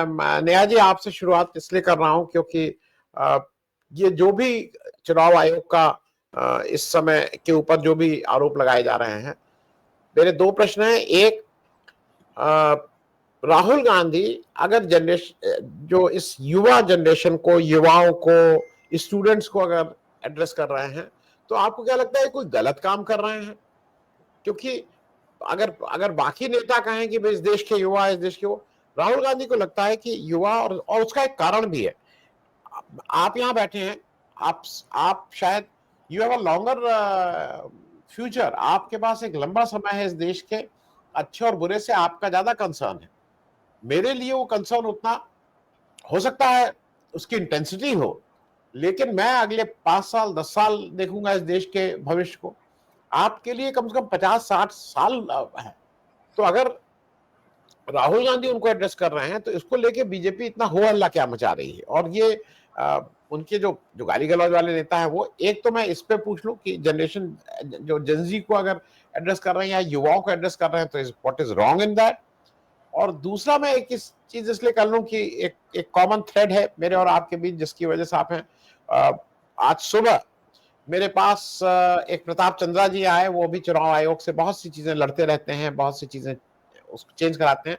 मैं नेहा जी आपसे शुरुआत इसलिए कर रहा हूं क्योंकि ये जो भी चुनाव आयोग का इस समय के ऊपर जो भी आरोप लगाए जा रहे हैं, मेरे दो प्रश्न हैं। एक, राहुल गांधी अगर जो इस युवा जनरेशन को, युवाओं को, स्टूडेंट्स को अगर एड्रेस कर रहे हैं, तो आपको क्या लगता है कोई गलत काम कर रहे हैं? क्योंकि अगर अगर बाकी नेता कहें कि भाई इस देश के युवा, इस देश के वो, राहुल गांधी को लगता है कि युवा, और उसका एक कारण भी है। आप यहाँ बैठे हैं, आप शायद you have a longer future, आपके पास एक लंबा समय है इस देश के अच्छे और बुरे से, आपका ज्यादा कंसर्न है। मेरे लिए वो कंसर्न उतना हो सकता है उसकी इंटेंसिटी हो, लेकिन मैं अगले 5 साल 10 साल देखूंगा इस देश के भविष्य को। आपके लिए कम से कम 50-60 साल है। तो अगर राहुल गांधी उनको एड्रेस कर रहे हैं तो इसको लेके बीजेपी इतना हो हल्ला क्या मचा रही है? और ये उनके जो गाली गलौज वाले नेता है, वो एक तो मैं इस पे पूछ लूं कि जनरेशन जो जनजी को अगर एड्रेस कर रहे हैं या युवाओं को एड्रेस कर रहे हैं, तो what is wrong in that? और दूसरा, मैं एक इस चीज इसलिए कर लूं कि एक कॉमन थ्रेड है मेरे और आपके बीच, जिसकी वजह से आप हैं। आज सुबह मेरे पास एक प्रताप चंद्रा जी आए, वो भी चुनाव आयोग से बहुत सी चीजें लड़ते रहते हैं, बहुत सी चीजें उसको चेंज कराते हैं।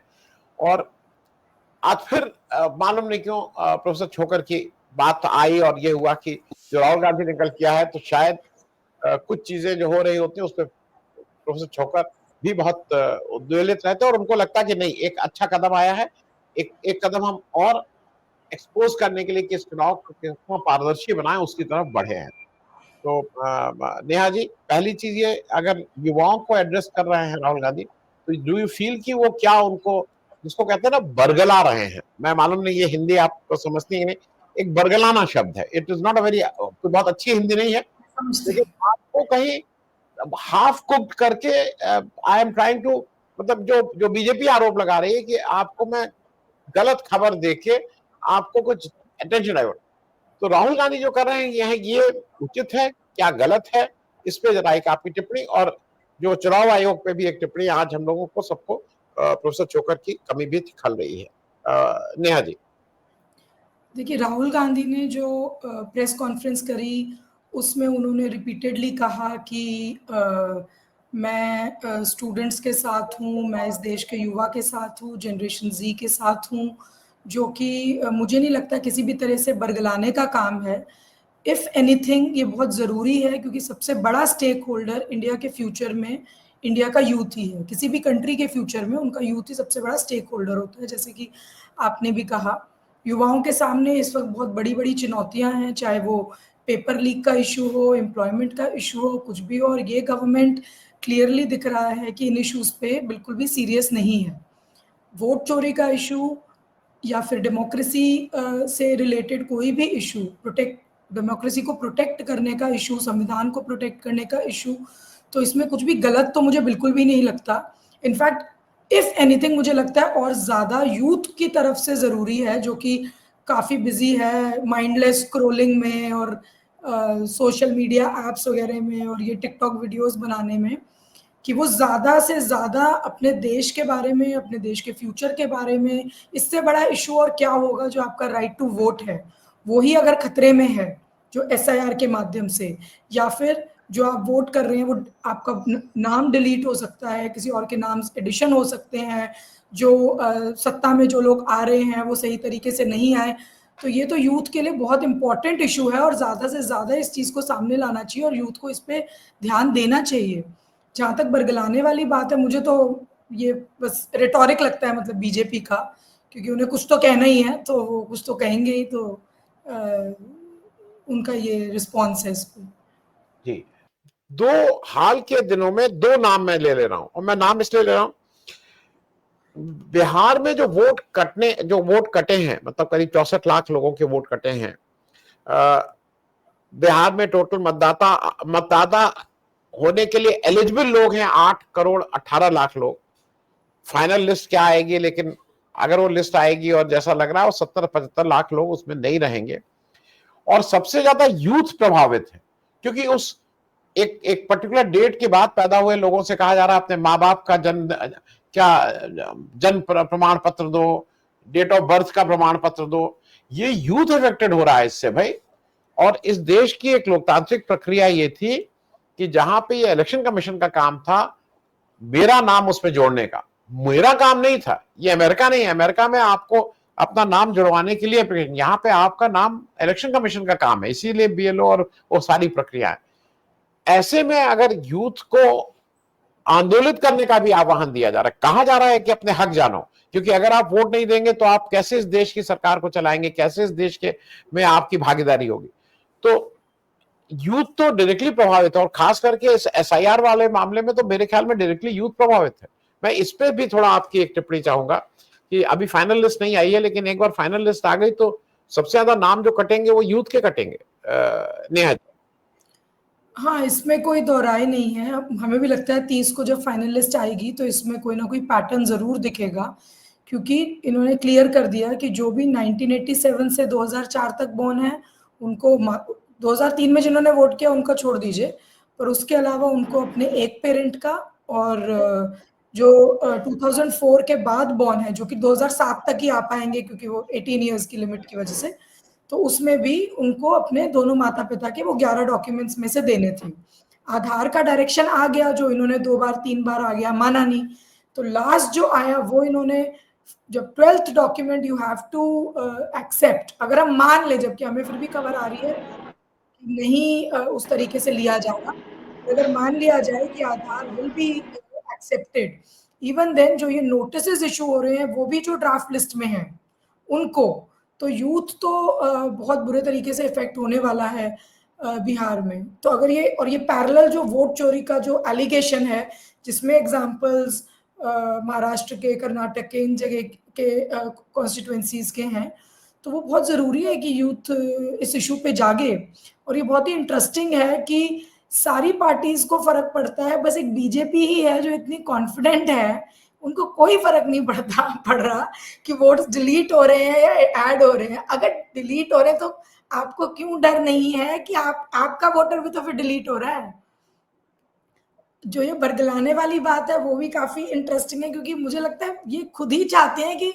और आज फिर मालूम नहीं क्यों प्रोफेसर छोकर की बात आई और ये हुआ कि जो राहुल गांधी ने कल किया है, तो शायद कुछ चीजें जो हो रही होती है उस पर प्रोफेसर छोकर भी बहुत उद्वेलित रहते हैं, और उनको लगता है कि नहीं, एक अच्छा कदम आया है, एक कदम हम और एक्सपोज करने के लिए कि इस चुनाव को पारदर्शी बनाए, उसकी तरफ बढ़े हैं। तो नेहा जी, पहली चीज ये, अगर युवाओं को एड्रेस कर रहे हैं राहुल गांधी, तो डू यू फील कि वो क्या उनको, जिसको कहते हैं ना, बरगला रहे हैं? मैं मालूम नहीं ये हिंदी आपको समझती है नहीं, एक बरगलाना शब्द है, it is not a very, बहुत अच्छी हिंदी नहीं है, लेकिन आपको कहीं हाफ कुक्ड करके आई एम ट्राइंग टू, मतलब जो जो बीजेपी आरोप लगा रही है कि आपको मैं गलत खबर देके आपको कुछ अटेंशन डाइवर्ट, तो राहुल गांधी जो कर रहे हैं ये उचित है क्या गलत है? इस पे जरा एक आपकी टिप्पणी, और जो चुनाव आयोग पे भी एक टिप्पणी। आज हम लोगों को सबको प्रोफेसर चोकर की कमी भी खल रही है। नेहा जी। देखिए, राहुल गांधी ने जो प्रेस कॉन्फ्रेंस करी, उसमें उन्होंने रिपीटेडली कहा कि मैं स्टूडेंट्स के साथ हूँ, मैं इस देश के युवा के साथ हूँ, जनरेशन जी के साथ हूँ, जो कि मुझे नहीं लगता किसी भी तरह से बरगलाने का काम है। इफ़ एनीथिंग ये बहुत ज़रूरी है, क्योंकि सबसे बड़ा स्टेक होल्डर इंडिया के फ्यूचर में इंडिया का यूथ ही है। किसी भी कंट्री के फ्यूचर में उनका यूथ ही सबसे बड़ा स्टेक होल्डर होता है। जैसे कि आपने भी कहा, युवाओं के सामने इस वक्त बहुत बड़ी-बड़ी चुनौतियाँ हैं, चाहे वो पेपर लीक का इश्यू हो, एम्प्लॉयमेंट का इश्यू हो, कुछ भी हो, और ये गवर्नमेंट क्लियरली दिख रहा है कि इन इश्यूज़ पे बिल्कुल भी सीरियस नहीं है। वोट चोरी का इश्यू या फिर डेमोक्रेसी से रिलेटेड कोई भी इश्यू, डेमोक्रेसी को प्रोटेक्ट करने का इश्यू, संविधान को प्रोटेक्ट करने का इश्यू, तो इसमें कुछ भी गलत तो मुझे बिल्कुल भी नहीं लगता। इनफैक्ट इफ एनीथिंग मुझे लगता है और ज़्यादा यूथ की तरफ से ज़रूरी है, जो कि काफ़ी बिजी है माइंडलेस स्क्रोलिंग में और सोशल मीडिया ऐप्स वगैरह में और ये टिकटॉक वीडियोस बनाने में, कि वो ज़्यादा से ज़्यादा अपने देश के बारे में, अपने देश के फ्यूचर के बारे में, इससे बड़ा इश्यू और क्या होगा जो आपका राइट टू वोट है, वो ही अगर खतरे में है, जो एसआईआर के माध्यम से, या फिर जो आप वोट कर रहे हैं वो आपका नाम डिलीट हो सकता है, किसी और के नाम एडिशन हो सकते हैं, जो सत्ता में जो लोग आ रहे हैं वो सही तरीके से नहीं आए, तो ये तो यूथ के लिए बहुत इंपॉर्टेंट इशू है और ज़्यादा से ज़्यादा इस चीज़ को सामने लाना चाहिए और यूथ को इस पर ध्यान देना चाहिए। जहाँ तक बरगलाने वाली बात है, मुझे तो ये बस रिटॉरिक लगता है, मतलब बीजेपी का, क्योंकि उन्हें कुछ तो कहना ही है, तो वो कुछ तो कहेंगे ही, तो उनका ये रिस्पॉन्स है इस पर। जी, दो हाल के दिनों में दो नाम मैं ले रहा हूं, और मैं नाम इसलिए ले रहा हूं, बिहार में जो वोट कटे हैं, मतलब करीब 64 लाख लोगों के वोट कटे हैं। बिहार में टोटल मतदाता होने के लिए एलिजिबल लोग हैं 8 करोड़ 18 लाख लोग। फाइनल लिस्ट क्या आएगी, लेकिन अगर वो लिस्ट आएगी और जैसा लग रहा है वो 70-75 लाख लोग उसमें नहीं रहेंगे, और सबसे ज्यादा यूथ प्रभावित है, क्योंकि उस एक पर्टिकुलर डेट के बाद पैदा हुए लोगों से कहा जा रहा है अपने माँ बाप का जन्म प्रमाण पत्र दो, डेट ऑफ बर्थ का प्रमाण पत्र दो। ये यूथ अफेक्टेड हो रहा है इससे भाई। और इस देश की एक लोकतांत्रिक प्रक्रिया ये थी कि जहां पे ये इलेक्शन कमीशन का काम था मेरा नाम उसमें जोड़ने का, मेरा काम नहीं था। ये अमेरिका नहीं है, अमेरिका में आपको अपना नाम जुड़वाने के लिए एप्लीकेशन, यहां पे आपका नाम इलेक्शन कमीशन का काम है, इसीलिए बीएलओ और वो सारी प्रक्रिया है। ऐसे में अगर यूथ को आंदोलित करने का भी आह्वान दिया जा रहा है, कहा जा रहा है कि अपने हक जानो, क्योंकि अगर आप वोट नहीं देंगे तो आप कैसे इस देश की सरकार को चलाएंगे, कैसे इस देश के में आपकी भागीदारी होगी। तो यूथ तो डायरेक्टली प्रभावित है, और खास करके इस एसआईआर वाले मामले में तो मेरे ख्याल में डायरेक्टली यूथ प्रभावित है। मैं इस पे भी थोड़ा आपकी एक टिप्पणी चाहूंगा कि अभी फाइनल लिस्ट नहीं आई है, लेकिन एक बार फाइनल लिस्ट आ गई तो सबसे ज्यादा नाम जो कटेंगे वो यूथ के कटेंगे। नेहा। हाँ, इसमें कोई दो राय नहीं है। अब हमें भी लगता है 30 को जब फाइनल लिस्ट आएगी तो इसमें कोई ना कोई पैटर्न ज़रूर दिखेगा, क्योंकि इन्होंने क्लियर कर दिया कि जो भी 1987 से 2004 तक बोर्न है, उनको 2003 में जिन्होंने वोट किया उनका छोड़ दीजिए, पर उसके अलावा उनको अपने एक पेरेंट का, और जो 2004 के बाद बोर्न है, जो कि 2007 तक ही आ पाएंगे क्योंकि वो 18 ईयर्स की लिमिट की वजह से, तो उसमें भी उनको अपने दोनों माता पिता के वो 11 डॉक्यूमेंट्स में से देने थे। आधार का डायरेक्शन आ गया, जो इन्होंने 2 बार 3 बार आ गया, माना नहीं। तो लास्ट जो आया वो इन्होंने, जब 12th document you have to accept, अगर हम मान ले, जबकि हमें फिर भी खबर आ रही है कि नहीं उस तरीके से लिया जाएगा, अगर मान लिया जाए कि Aadhaar will be accepted, even then जो ये नोटिस इशू हो रहे हैं वो भी जो ड्राफ्ट लिस्ट में हैं उनको, तो यूथ तो बहुत बुरे तरीके से इफेक्ट होने वाला है बिहार में। तो अगर ये, और ये पैरेलल जो वोट चोरी का जो एलिगेशन है, जिसमें एग्जांपल्स महाराष्ट्र के, कर्नाटक के, इन जगह के कॉन्स्टिट्यूएंसीज के हैं, तो वो बहुत ज़रूरी है कि यूथ इस इशू पे जागे। और ये बहुत ही इंटरेस्टिंग है कि सारी पार्टीज को फर्क पड़ता है, बस एक बीजेपी ही है जो इतनी कॉन्फिडेंट है, उनको कोई फर्क नहीं पड़ रहा कि वोट्स डिलीट हो रहे हैं या ऐड हो रहे हैं। अगर डिलीट हो रहे हैं तो आपको क्यों डर नहीं है कि आपका वोटर भी तो फिर डिलीट हो रहा है। जो ये बरगलाने वाली बात है वो भी काफी इंटरेस्टिंग है, क्योंकि मुझे लगता है ये खुद ही चाहते हैं कि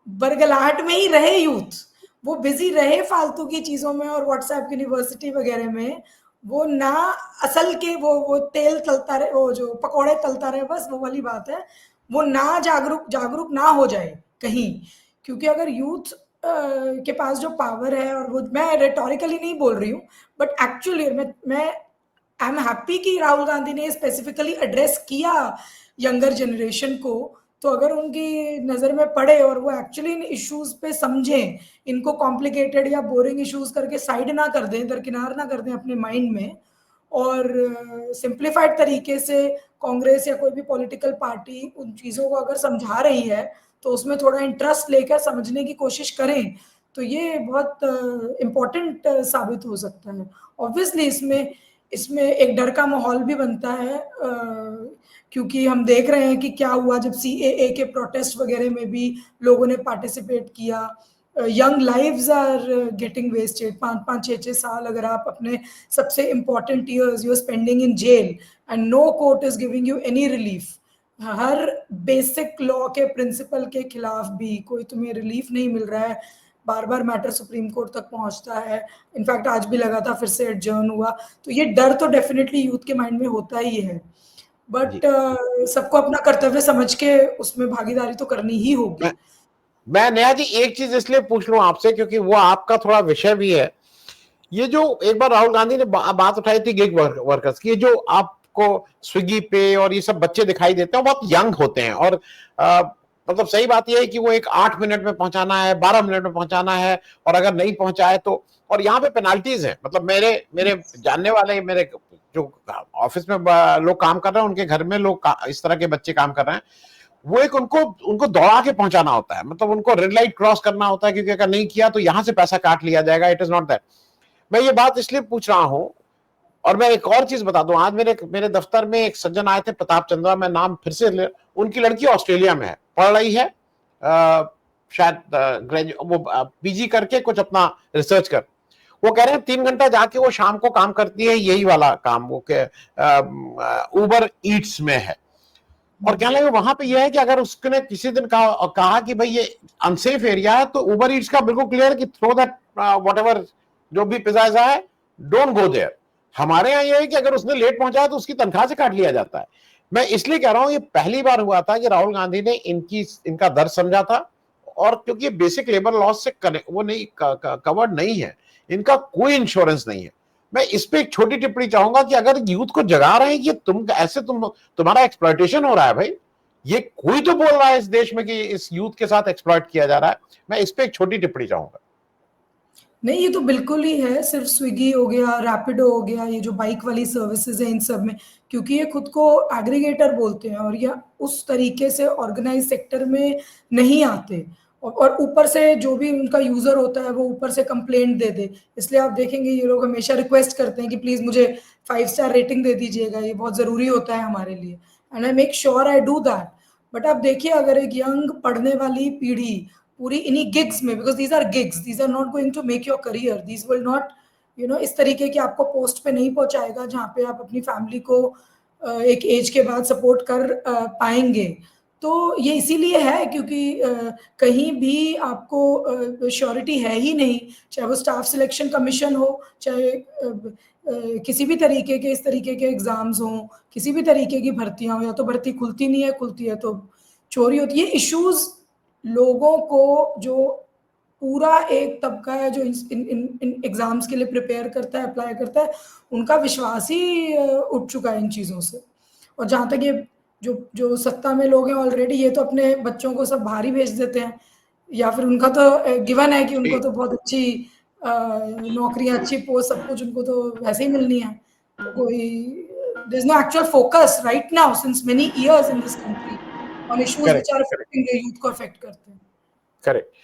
बरगलाहट में ही रहे यूथ, वो बिजी रहे फालतू की चीजों में और व्हाट्सएप यूनिवर्सिटी वगैरह में, वो ना असल के वो तेल तलता रहे, वो जो पकौड़े तलता रहे, बस वो वाली बात है। वो ना जागरूक ना हो जाए कहीं, क्योंकि अगर यूथ के पास जो पावर है, और वो मैं रेटोरिकली नहीं बोल रही हूँ, बट एक्चुअली मैं आई एम हैप्पी कि राहुल गांधी ने स्पेसिफिकली एड्रेस किया यंगर जनरेशन को। तो अगर उनकी नज़र में पड़े और वो एक्चुअली इन इश्यूज पे समझें, इनको कॉम्प्लिकेटेड या बोरिंग इश्यूज करके साइड ना कर दें, दरकिनार ना कर दें अपने माइंड में, और सिंप्लीफाइड तरीके से कांग्रेस या कोई भी पॉलिटिकल पार्टी उन चीज़ों को अगर समझा रही है तो उसमें थोड़ा इंटरेस्ट लेकर समझने की कोशिश करें, तो ये बहुत इम्पोर्टेंट साबित हो सकता है। ऑब्वियसली इसमें इसमें एक डर का माहौल भी बनता है, क्योंकि हम देख रहे हैं कि क्या हुआ जब सीएए के प्रोटेस्ट वगैरह में भी लोगों ने पार्टिसिपेट किया। Young lives are getting wasted, 5-5, 6-6 साल अगर आप अपने सबसे important years you are spending in jail and no court is giving you any relief. हर बेसिक लॉ के प्रिंसिपल के खिलाफ भी कोई तुम्हें रिलीफ नहीं मिल रहा है, बार बार मैटर सुप्रीम कोर्ट तक पहुंचता है, इनफैक्ट आज भी लगा था फिर से एडजर्न हुआ। तो ये डर तो डेफिनेटली यूथ के माइंड में होता ही है, बट सबको अपना कर्तव्य समझ के उसमें भागीदारी तो करनी ही होगी। मैं नेहा जी एक चीज इसलिए पूछ लूं आपसे क्योंकि वो आपका थोड़ा विषय भी है। ये जो एक बार राहुल गांधी ने बात उठाई थी गिग वर्कर्स की, जो आपको स्विगी पे और ये सब बच्चे दिखाई देते हैं बहुत यंग होते हैं, और मतलब सही बात यह है कि वो एक 8 मिनट में पहुंचाना है, 12 मिनट में पहुंचाना है, और अगर नहीं पहुंचाए तो, और यहाँ पे पेनाल्टीज है। मतलब मेरे जानने वाले, मेरे जो ऑफिस में लोग काम कर रहे हैं, उनके घर में लोग इस तरह के बच्चे काम कर रहे हैं, वो एक उनको दौड़ा के पहुंचाना होता है, मतलब उनको रेड लाइट क्रॉस करना होता है, क्योंकि अगर नहीं किया तो यहां से पैसा काट लिया जाएगा। It is not that. मैं ये बात इसलिए पूछ रहा हूं, और मैं एक और चीज बता दूं, आज मेरे दफ्तर में एक सज्जन आए थे, प्रताप चंद्रा, मैं नाम फिर से उनकी लड़की ऑस्ट्रेलिया में है, पढ़ रही है, शायद वो पीजी करके कुछ अपना रिसर्च कर। वो कह रहे हैं 3 घंटा जाके वो शाम को काम करती है, यही वाला काम वो के ऊबर ईट्स में है। और क्या लगे वहां पे यह है कि अगर उसने किसी दिन कहा कि भाई ये अनसेफ एरिया है, तो उबर ईट्स का बिल्कुल क्लियर कि थ्रो दैट व्हाटएवर जो भी पिज्जा है, डोंट गो देयर। हमारे यहाँ ये है कि अगर उसने लेट पहुंचाया तो उसकी तनख्वाह से काट लिया जाता है। मैं इसलिए कह रहा हूं ये पहली बार हुआ था कि राहुल गांधी ने इनका दर्द समझा था, और क्योंकि बेसिक लेबर लॉस से वो नहीं कवर्ड नहीं है, इनका कोई इंश्योरेंस नहीं है। मैं इस पे एक छोटी टिप्पणी चाहूंगा कि अगर यूथ को जगा रहे हैं कि तुम्हारा एक्सप्लॉयटेशन हो रहा है भाई, ये कोई तो बोल रहा है इस देश में कि इस यूथ के साथ एक्सप्लॉयट किया जा रहा है। मैं इस पे एक छोटी टिप्पणी चाहूंगा। नहीं, ये तो बिल्कुल ही है। सिर्फ स्विगी हो गया, रैपिडो हो गया, ये जो बाइक वाली सर्विसेज है इन सब में, क्योंकि ये खुद को एग्रीगेटर बोलते हैं और ये उस तरीके से ऑर्गेनाइज सेक्टर में नहीं आते, और ऊपर से जो भी उनका यूजर होता है वो ऊपर से कंप्लेंट दे दे। इसलिए आप देखेंगे ये लोग हमेशा रिक्वेस्ट करते हैं कि प्लीज मुझे 5 स्टार रेटिंग दे दीजिएगा, ये बहुत जरूरी होता है हमारे लिए, and I make sure I do that. But आप देखिए, अगर एक यंग पढ़ने वाली पीढ़ी पूरी इन्हीं गिग्स में, because these are gigs, these are not going to make your career, these will not इस तरीके की आपको पोस्ट पे नहीं पहुंचाएगा जहां पे आप अपनी फैमिली को एक एज के बाद सपोर्ट कर पाएंगे। तो ये इसीलिए है क्योंकि कहीं भी आपको श्योरिटी है ही नहीं, चाहे वो स्टाफ सिलेक्शन कमीशन हो, चाहे किसी भी तरीके के इस तरीके के एग्जाम्स हों, किसी भी तरीके की भर्तियां हो, या तो भर्ती खुलती नहीं है, खुलती है तो चोरी होती है। इश्यूज लोगों को, जो पूरा एक तबका है जो इन एग्जाम्स के लिए प्रिपेयर करता है, अप्लाई करता है, उनका विश्वास ही उठ चुका है इन चीज़ों से। और जहाँ तक ये जो जो सत्ता में लोग हैं ऑलरेडी, ये तो अपने बच्चों को सब बाहर ही भेज देते हैं, या फिर उनका तो गिवन है कि उनको तो बहुत अच्छी नौकरियां, अच्छी पोस्ट, सब कुछ उनको तो वैसे ही मिलनी है। तो कोई there is no actual focus right now since many years in this country on issues which correct, are correct, affecting the youth को अफेक्ट करते हैं। करेक्ट।